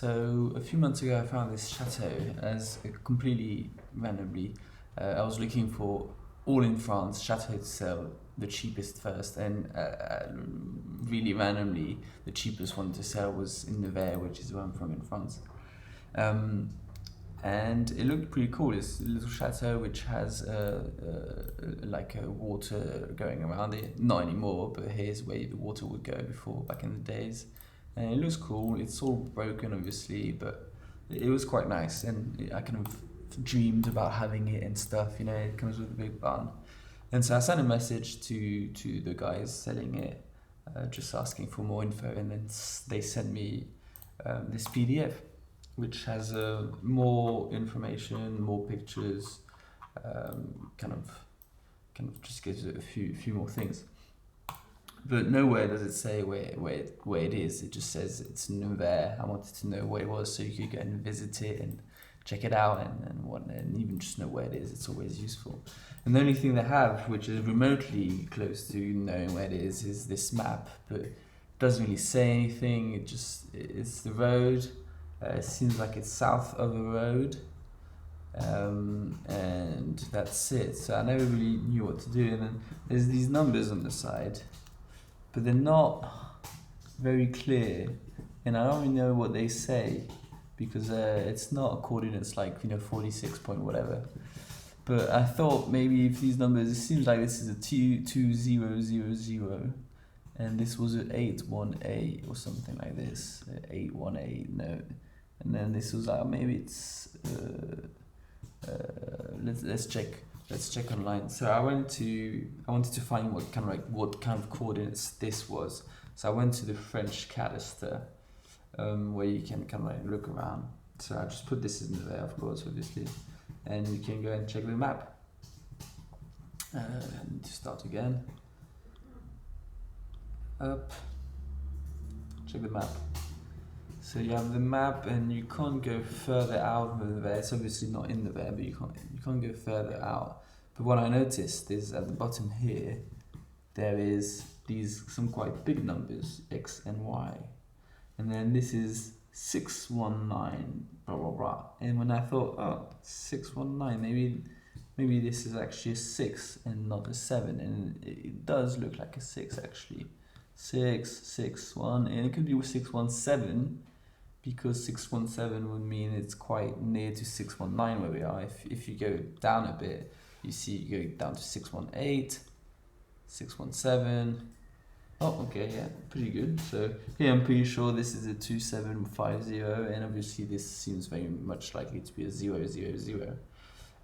So a few months ago, I found this chateau as a completely randomly. I was looking for all in France chateau to sell the cheapest first, and really randomly, the cheapest one to sell was in Nevers, which is where I'm from in France. Um, and it looked pretty cool. It's a little chateau which has like a water going around it. Not anymore, but here's where the water would go before, back in the days. And it looks cool. It's all broken, obviously, but it was quite nice. And I kind of dreamed about having it and stuff. You know, it comes with a big barn. And so I sent a message to the guys selling it, just asking for more info, and then they sent me this PDF, which has more information, more pictures, kind of just gives it a few more things. But nowhere does it say where it is. It just says it's Nevers. I wanted to know where it was so you could go and visit it and check it out and even just know where it is. It's always useful. And the only thing they have, which is remotely close to knowing where it is this map. But it doesn't really say anything. It's the road. It seems like it's south of a road. And that's it. So I never really knew what to do. And then there's these numbers on the side, but they're not very clear, and I don't really know what they say because it's not coordinates like 46 point whatever. But I thought maybe if these numbers, it seems like this is a 2000, and this was an 81A or something like this, 81A no, and then this was like maybe it's let's check. Let's check online. So I wanted to find what kind of coordinates this was. So I went to the French cadastre, where you can kind of like look around. So I just put this in there, of course, obviously, and you can go and check the map. I need to start again. Up. Check the map. So you have the map, and you can't go further out of there. It's obviously not in there, but you can't go further out. But what I noticed is at the bottom here, there is some quite big numbers, X and Y, and then this is 619, blah blah blah. And when I thought, 619, maybe this is actually a 6 and not a 7, and it does look like a 6 actually. 661, and it could be 617. Because 617 would mean it's quite near to 619 where we are. If you go down a bit, you see you go down to 618, 617. Oh, okay, yeah, pretty good. So here I'm pretty sure this is a 2750, and obviously this seems very much likely to be a 000.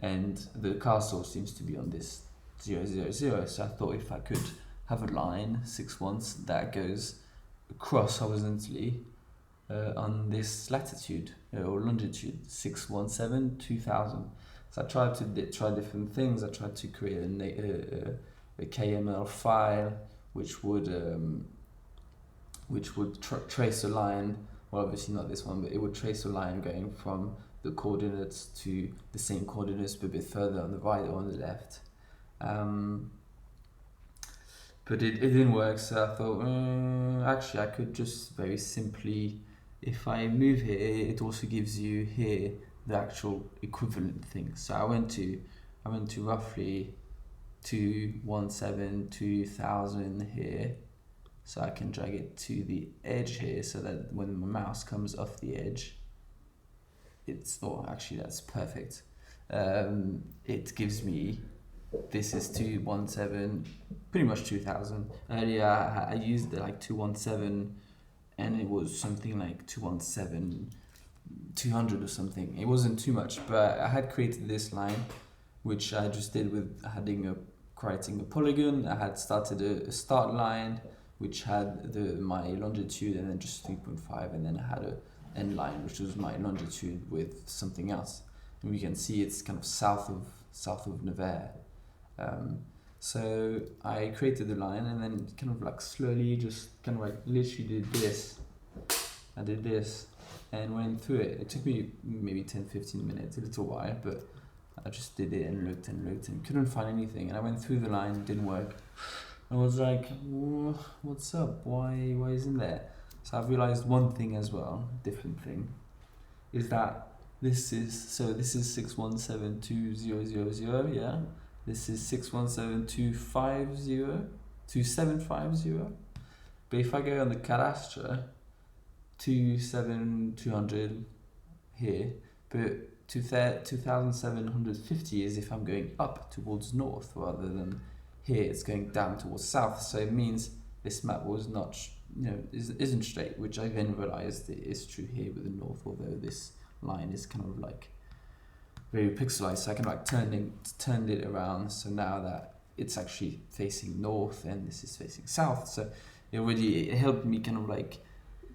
And the castle seems to be on this 000. So I thought if I could have a line 6 that goes across horizontally on this latitude or longitude 617 2000. So I tried to try different things. I tried to create a KML file which would trace a line. Well, obviously not this one, but it would trace a line going from the coordinates to the same coordinates but a bit further on the right or on the left. But it didn't work, so I thought actually I could just very simply, if I move here, it also gives you here the actual equivalent thing. So I went to roughly 217 2000 here, so I can drag it to the edge here, so that when my mouse comes off the edge, actually that's perfect. It gives me, this is 217, pretty much 2000. Earlier I used like 217, and it was something like 217 200 or something. It wasn't too much, but I had created this line, which I just did with creating a polygon. I had started a start line, which had my longitude and then just 3.5, and then I had a end line, which was my longitude with something else. And we can see it's kind of south of Nevers. So I created the line, and then kind of like slowly, just kind of like literally did this. I did this and went through it. It took me maybe 10-15 minutes, a little while, but I just did it and looked and couldn't find anything. And I went through the line, it didn't work. I was like, what's up? Why isn't there? So I've realized one thing as well, different thing. is that this is 6172000, yeah. This is 617250275. But if I go on the cadastre, 27200 here, but 2750 is if I'm going up towards north rather than here it's going down towards south. So it means this map was not, isn't straight, which I then realized is true here with the north, although this line is kind of like very pixelized. So I kind of like turned it around. So now that it's actually facing north and this is facing south. So it helped me kind of like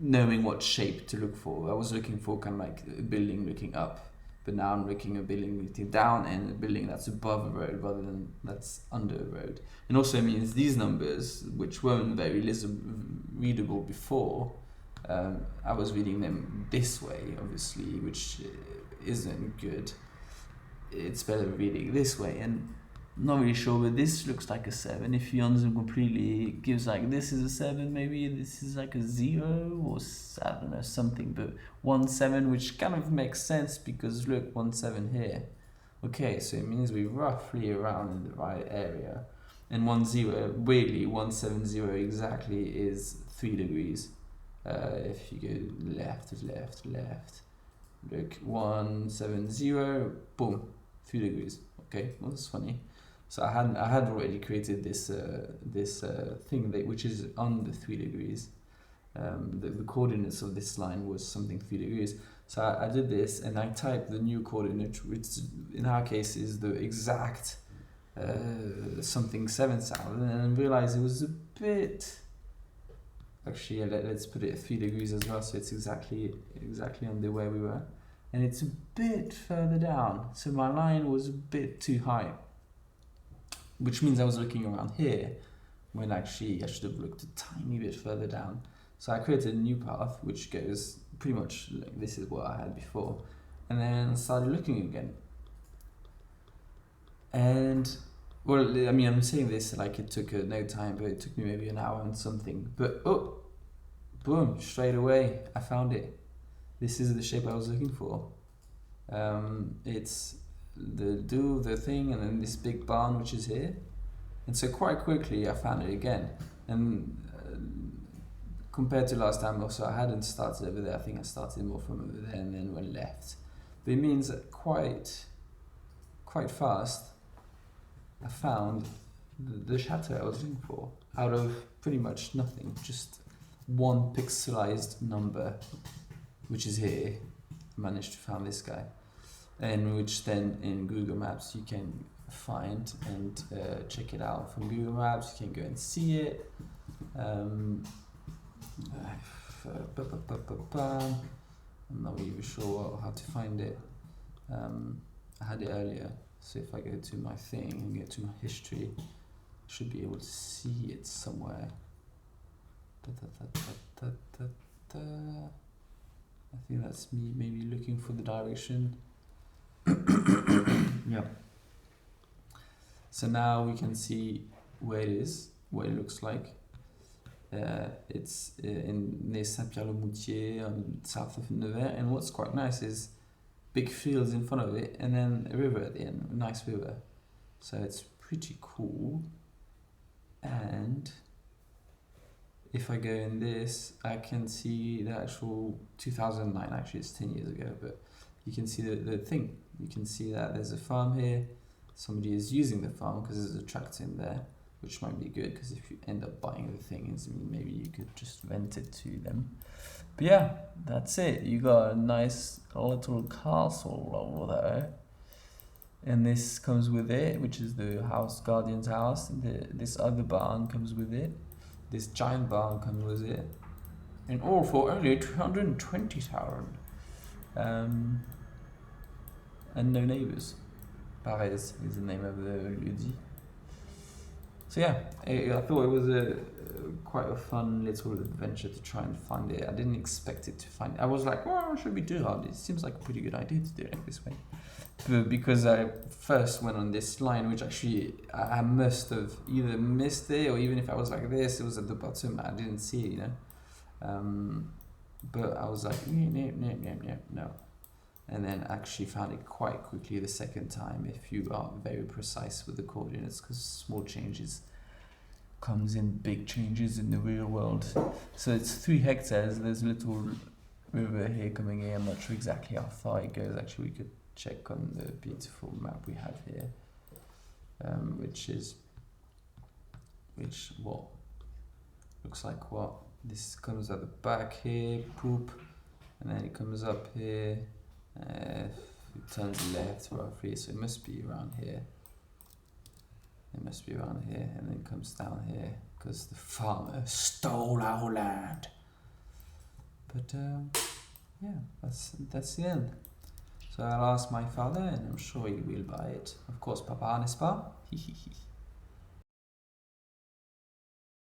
knowing what shape to look for. I was looking for kind of like a building looking up, but now I'm looking at a building looking down and a building that's above a road rather than that's under a road. And also it means these numbers, which weren't very readable before, I was reading them this way, obviously, which isn't good. It's better reading this way, and I'm not really sure, but this looks like a 7. If you unzoom completely, it gives like this is a 7, maybe this is like a 0 or I don't know, something, but 1 7, which kind of makes sense because look, 1 7 here. Okay, so it means we're roughly around in the right area. And 1 0, weirdly, 170 exactly is 3 degrees. If you go left, look, 170, boom, 3 degrees. Okay, well, that's funny. So I had already created this thing which is on the 3 degrees. The coordinates of this line was something 3 degrees. So I did this and I typed the new coordinate, which in our case is the exact something 7,000, and I realized it was a bit. Actually, let's put it at 3 degrees as well, so it's exactly on the way we were, and it's a bit further down. So my line was a bit too high, which means I was looking around here when actually I should have looked a tiny bit further down. So I created a new path which goes pretty much like this is what I had before, and then started looking again. And well, I mean, I'm saying this like it took no time, but it took me maybe an hour and something. But oh, boom, straight away I found it. This is the shape I was looking for. It's the thing, and then this big barn which is here. And so quite quickly I found it again. And compared to last time, also I hadn't started over there. I think I started more from over there and then went left. But it means that quite fast I found the chateau I was looking for out of pretty much nothing, just one pixelized number, which is here. I managed to find this guy, and which then in Google Maps you can find and check it out from Google Maps. You can go and see it. I'm not even sure how to find it. I had it earlier. So if I go to my thing and get to my history, I should be able to see it somewhere. I think that's me maybe looking for the direction. Yeah. So now we can see where it is, what it looks like. It's near Saint-Pierre-le-Moutier, south of Nevers, and what's quite nice is big fields in front of it, and then a river at the end, a nice river. So it's pretty cool. And if I go in this, I can see the actual 2009, actually it's 10 years ago, but you can see the thing. You can see that there's a farm here. Somebody is using the farm because there's a tractor in there, which might be good because if you end up buying the thing, maybe you could just rent it to them. But yeah, that's it. You got a nice little castle over there. And this comes with it, which is the guardian's house. This other barn comes with it. This giant barn comes with it. And all for only 220,000. And no neighbors. Pares is the name of the lieu-dit. So yeah, I thought it was quite a fun little adventure to try and find it. I didn't expect it to find it. I was like, well, should we do that? It seems like a pretty good idea to do it this way. But because I first went on this line, which actually I must have either missed it, or even if I was like this, it was at the bottom, I didn't see it, But I was like, no. and then actually found it quite quickly the second time if you are very precise with the coordinates, because small changes comes in big changes in the real world. So it's 3 hectares. There's a little river here coming in. I'm not sure exactly how far it goes. Actually, we could check on the beautiful map we have here, which what looks like what this comes at the back here, poop, and then it comes up here. It turns left roughly, so it must be around here. It must be around here, and then comes down here because the farmer stole our land. But yeah, that's the end. So I'll ask my father, and I'm sure he will buy it. Of course, papa, n'est-ce pas?